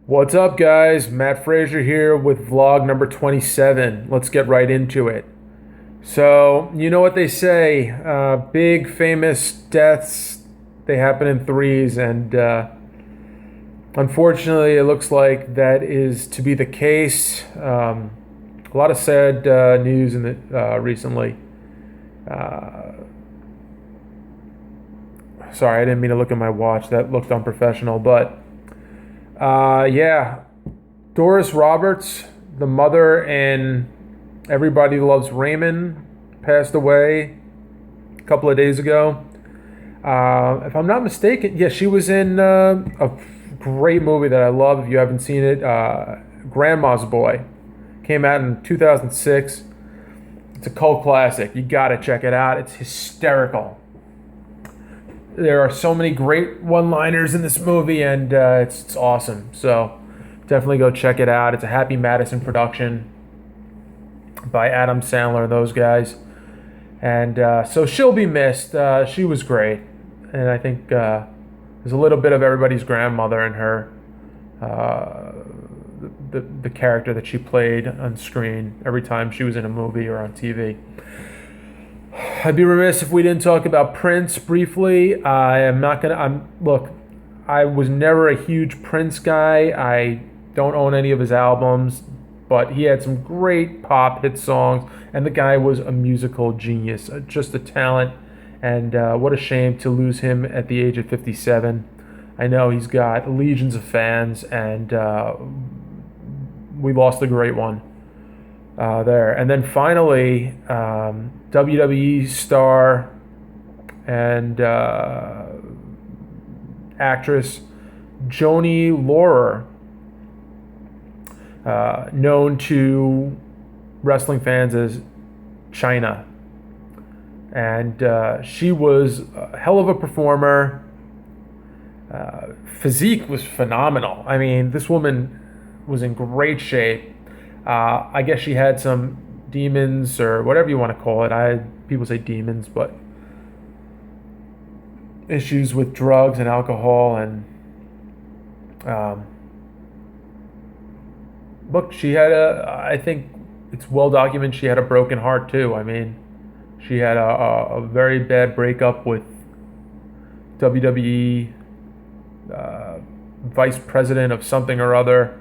What's up, guys? Matt Frazier here with vlog number 27. Let's get right into it. So, you know what they say, big famous deaths, they happen in threes, and unfortunately, it looks like that is to be the case. A lot of sad news in recently. Uh, Sorry, I didn't mean to look at my watch. That looked unprofessional, but yeah, Doris Roberts, the mother in Everybody Loves Raymond, passed away a couple of days ago. If I'm not mistaken, yeah, she was in a great movie that I love. If you haven't seen it, Grandma's Boy, came out in 2006. It's a cult classic. You gotta check it out. It's hysterical. There are so many great one-liners in this movie, and it's awesome. So definitely go check it out. It's a Happy Madison production by Adam Sandler and those guys. And so she'll be missed. She was great, and I think there's a little bit of everybody's grandmother in her. The character that she played on screen every time she was in a movie or on TV. I'd be remiss if we didn't talk about Prince briefly. I am not gonna. Look. I was never a huge Prince guy. I don't own any of his albums, but he had some great pop hit songs, and the guy was a musical genius, just a talent. And what a shame to lose him at the age of 57. I know he's got legions of fans, and we lost a great one there. And then finally, WWE star and actress Joni Laurer, known to wrestling fans as China. And she was a hell of a performer. Physique was phenomenal. I mean, this woman was in great shape. I guess she had some demons or whatever you want to call it. People say demons, but issues with drugs and alcohol. And look, she had I think it's well documented, she had a broken heart too. I mean, she had a very bad breakup with WWE vice president of something or other,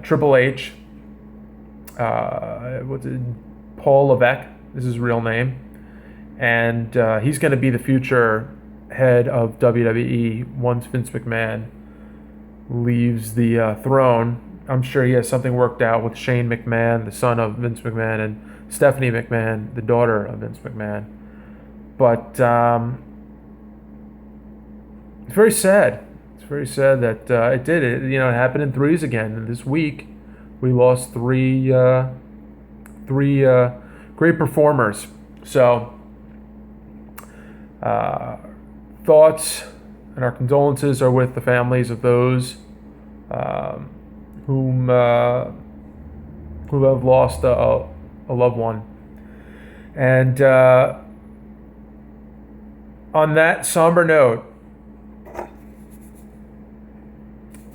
Triple H. What's it? Paul Levesque is his real name, and he's going to be the future head of WWE once Vince McMahon leaves the throne. I'm sure he has something worked out with Shane McMahon, the son of Vince McMahon, and Stephanie McMahon, the daughter of Vince McMahon. But it's very sad. It's very sad that it did. It happened in threes again. And this week, we lost three great performers. So, thoughts and our condolences are with the families of those who have lost a loved one. And on that somber note,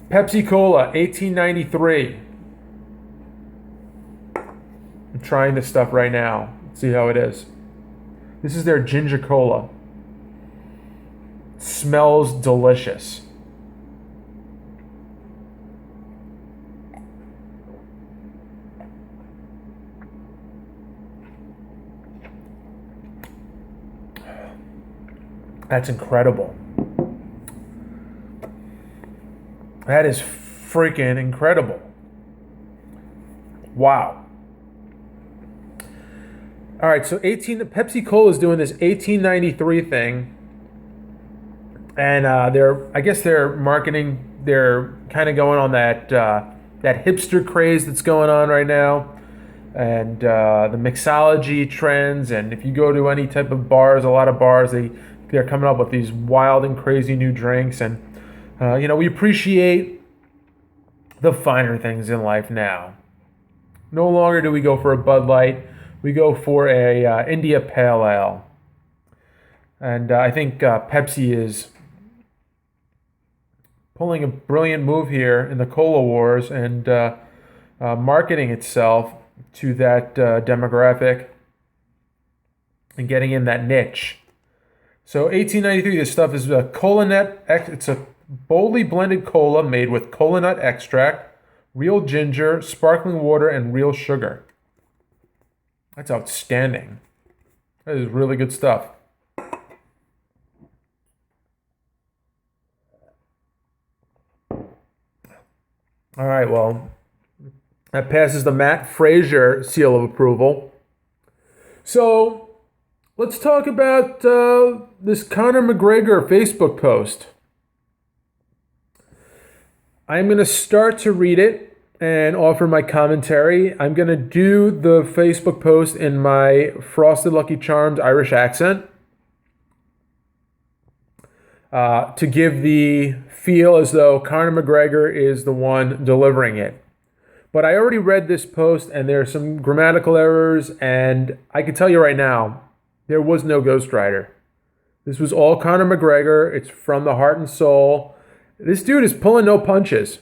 Pepsi Cola, 1893. I'm trying this stuff right now. See how it is. This is their ginger cola. It smells delicious. That's incredible. That is freaking incredible. Wow. All right, so Pepsi Cola is doing this 1893 thing, and I guess they're marketing. They're kind of going on that hipster craze that's going on right now, and the mixology trends. And if you go to any type of bars, a lot of bars, they're coming up with these wild and crazy new drinks. And we appreciate the finer things in life now. No longer do we go for a Bud Light. We go for a India Pale Ale. And I think Pepsi is pulling a brilliant move here in the cola wars and marketing itself to that demographic and getting in that niche. So 1893, this stuff is a cola nut. It's a boldly blended cola made with cola nut extract, real ginger, sparkling water, and real sugar. That's outstanding. That is really good stuff. All right, well, that passes the Matt Frazier seal of approval. So let's talk about this Conor McGregor Facebook post. I'm going to start to read it and offer my commentary. I'm going to do the Facebook post in my Frosted Lucky Charms Irish accent to give the feel as though Conor McGregor is the one delivering it. But I already read this post and there are some grammatical errors, and I can tell you right now, there was no ghostwriter. This was all Conor McGregor. It's from the heart and soul. This dude is pulling no punches.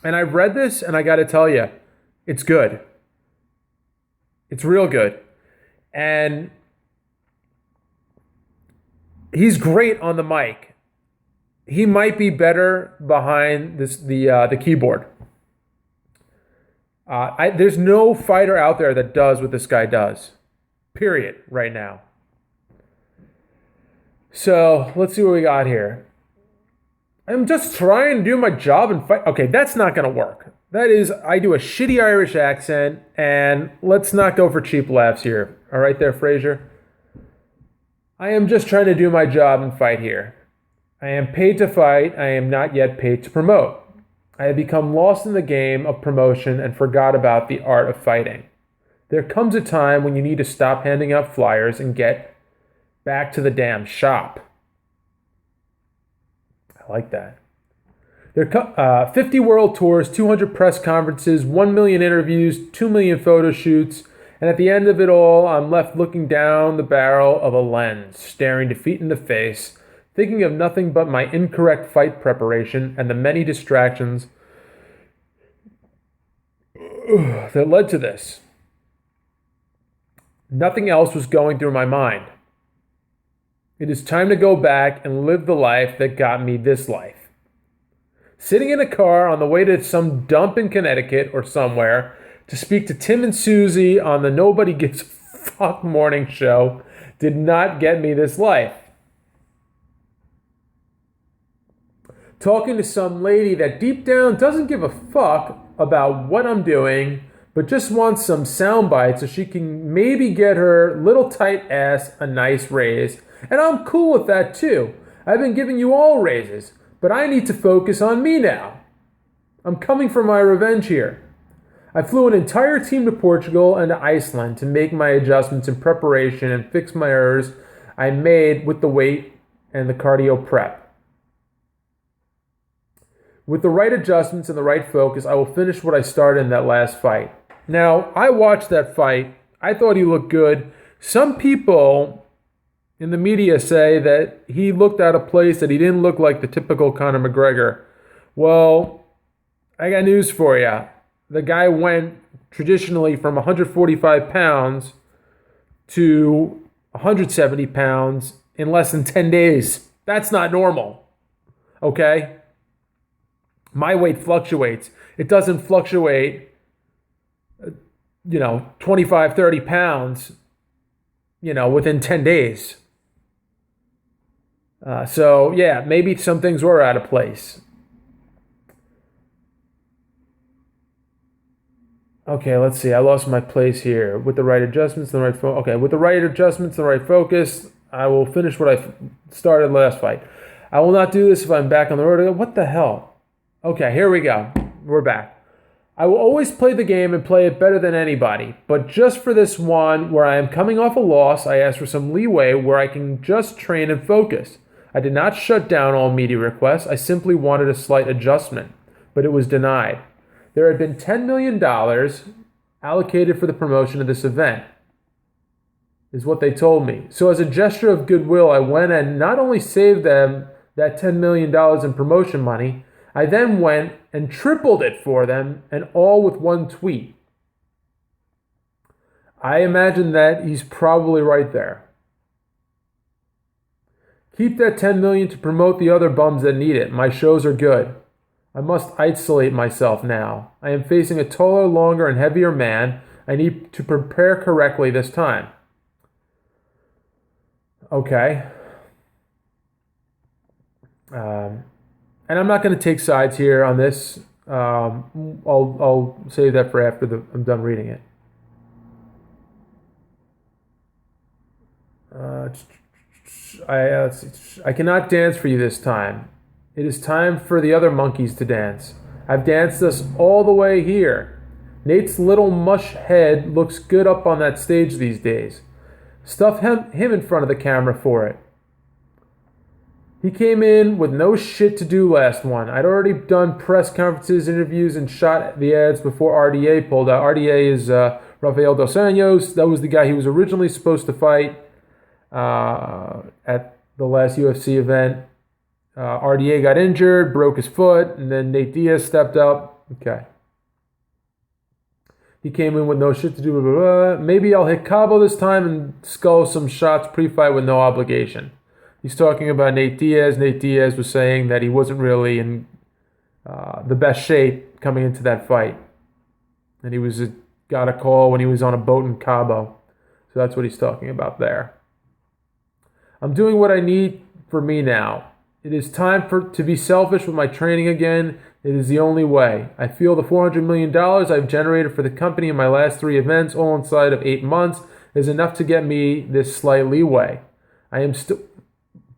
And I've read this, and I got to tell you, it's good. It's real good. And he's great on the mic. He might be better behind the keyboard. There's no fighter out there that does what this guy does. Period. Right now. So let's see what we got here. I'm just trying to do my job and fight. Okay, that's not going to work. That is, I do a shitty Irish accent, and let's not go for cheap laughs here. All right there, Frazier. I am just trying to do my job and fight here. I am paid to fight. I am not yet paid to promote. I have become lost in the game of promotion and forgot about the art of fighting. There comes a time when you need to stop handing out flyers and get back to the damn shop. I like that. There are 50 world tours, 200 press conferences, 1 million interviews, 2 million photo shoots, and at the end of it all, I'm left looking down the barrel of a lens, staring defeat in the face, thinking of nothing but my incorrect fight preparation and the many distractions that led to this. Nothing else was going through my mind. It is time to go back and live the life that got me this life. Sitting in a car on the way to some dump in Connecticut or somewhere to speak to Tim and Susie on the Nobody Gives a Fuck morning show did not get me this life. Talking to some lady that deep down doesn't give a fuck about what I'm doing, but just wants some sound bites so she can maybe get her little tight ass a nice raise. And I'm cool with that too. I've been giving you all raises, but I need to focus on me now. I'm coming for my revenge here. I flew an entire team to Portugal and to Iceland to make my adjustments in preparation and fix my errors I made with the weight and the cardio prep. With the right adjustments and the right focus, I will finish what I started in that last fight. Now, I watched that fight. I thought he looked good. Some people in the media say that he looked out of place, that he didn't look like the typical Conor McGregor. Well, I got news for you. The guy went traditionally from 145 pounds to 170 pounds in less than 10 days. That's not normal. Okay? My weight fluctuates. It doesn't fluctuate, 25, 30 pounds, within 10 days. So, yeah, maybe some things were out of place. Okay, let's see. I lost my place here. With the right adjustments, the right with the right adjustments, the right focus, I will finish what I started last fight. I will not do this if I'm back on the road. What the hell? Okay, here we go. We're back. I will always play the game and play it better than anybody, but just for this one where I am coming off a loss, I asked for some leeway where I can just train and focus. I did not shut down all media requests. I simply wanted a slight adjustment, but it was denied. There had been $10 million allocated for the promotion of this event, is what they told me. So as a gesture of goodwill, I went and not only saved them that $10 million in promotion money, I then went and tripled it for them, and all with one tweet. I imagine that he's probably right there. Keep that 10 million to promote the other bums that need it. My shows are good. I must isolate myself now. I am facing a taller, longer, and heavier man. I need to prepare correctly this time. Okay. And I'm not going to take sides here on this. I'll save that for after I'm done reading it. I cannot dance for you this time. It is time for the other monkeys to dance. I've danced us all the way here. Nate's little mush head looks good up on that stage these days. Stuff him in front of the camera for it. He came in with no shit to do last one. I'd already done press conferences, interviews, and shot the ads before RDA pulled out. RDA is Rafael Dos Anjos. That was the guy he was originally supposed to fight at the last UFC event. RDA got injured, broke his foot, and then Nate Diaz stepped up. Okay. He came in with no shit to do. Blah, blah, blah. Maybe I'll hit Cabo this time and skull some shots pre-fight with no obligation. He's talking about Nate Diaz. Nate Diaz was saying that he wasn't really in the best shape coming into that fight. And he got a call when he was on a boat in Cabo. So that's what he's talking about there. I'm doing what I need for me now. It is time to be selfish with my training again. It is the only way. I feel the $400 million I've generated for the company in my last 3 events, all inside of 8 months, is enough to get me this slight leeway. I am still...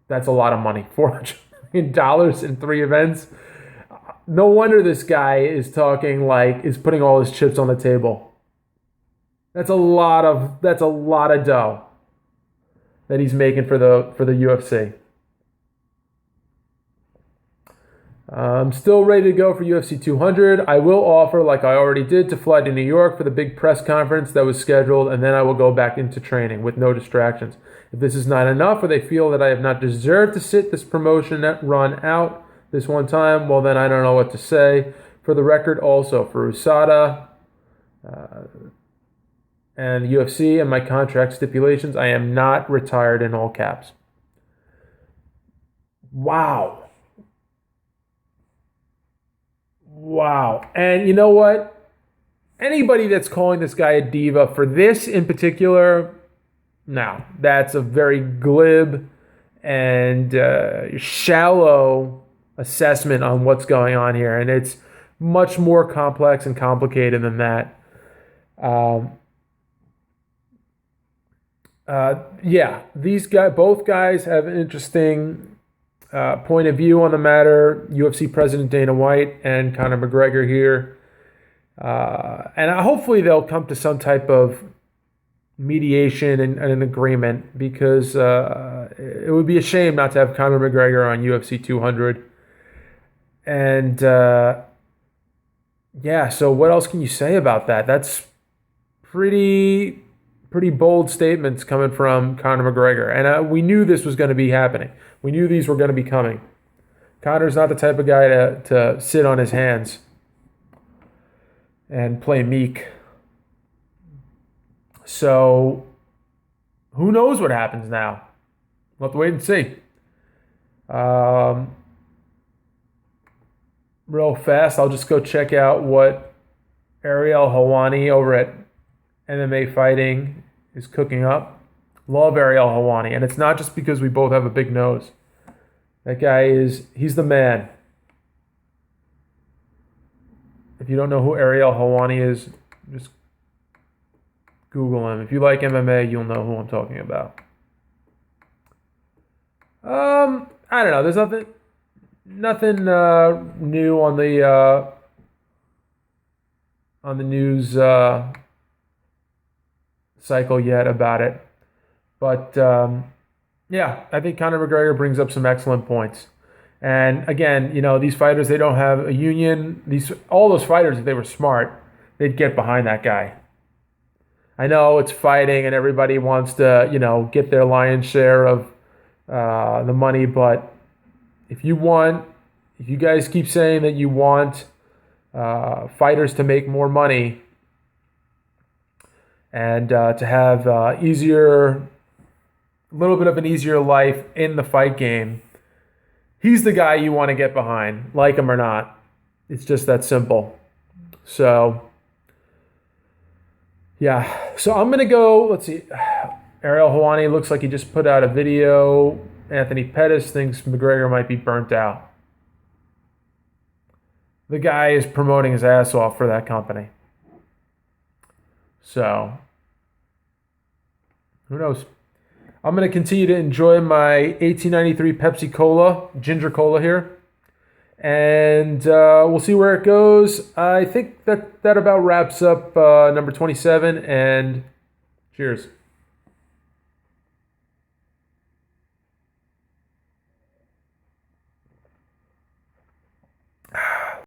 That's a lot of money. $400 million in 3 events. No wonder this guy is talking like is putting all his chips on the table. That's a lot of dough that he's making for the UFC. I'm still ready to go for UFC 200. I will offer, like I already did, to fly to New York for the big press conference that was scheduled, and then I will go back into training with no distractions. If this is not enough, or they feel that I have not deserved to sit this promotion run out this one time, well, then I don't know what to say. For the record, also, for USADA and UFC and my contract stipulations, I am not retired in all caps. Wow. And you know what? Anybody that's calling this guy a diva for this in particular, no, that's a very glib and shallow assessment on what's going on here. And it's much more complex and complicated than that. Both guys have an interesting point of view on the matter. UFC President Dana White and Conor McGregor here. And hopefully they'll come to some type of mediation and an agreement, because it would be a shame not to have Conor McGregor on UFC 200. And so what else can you say about that? That's pretty bold statements coming from Conor McGregor. And we knew this was going to be happening. We knew these were going to be coming. Conor's not the type of guy to sit on his hands and play meek. So, who knows what happens now? We'll have to wait and see. Real fast, I'll just go check out what Ariel Helwani over at MMA Fighting is cooking up. Love Ariel Helwani, and it's not just because we both have a big nose. That guy he's the man. If you don't know who Ariel Helwani is, just Google him. If you like MMA, you'll know who I'm talking about. I don't know. There's nothing new on the news cycle yet about it. But I think Conor McGregor brings up some excellent points. And again, these fighters, they don't have a union. All those fighters, if they were smart, they'd get behind that guy. I know it's fighting and everybody wants to, get their lion's share of the money, but if you want if you guys keep saying that you want fighters to make more money and to have a little bit of an easier life in the fight game, he's the guy you want to get behind, like him or not. It's just that simple. So, yeah. So I'm going to go, let's see. Ariel Helwani looks like he just put out a video. Anthony Pettis thinks McGregor might be burnt out. The guy is promoting his ass off for that company. So, who knows? I'm going to continue to enjoy my 1893 Pepsi Cola, ginger cola here. And we'll see where it goes. I think that about wraps up number 27. And cheers.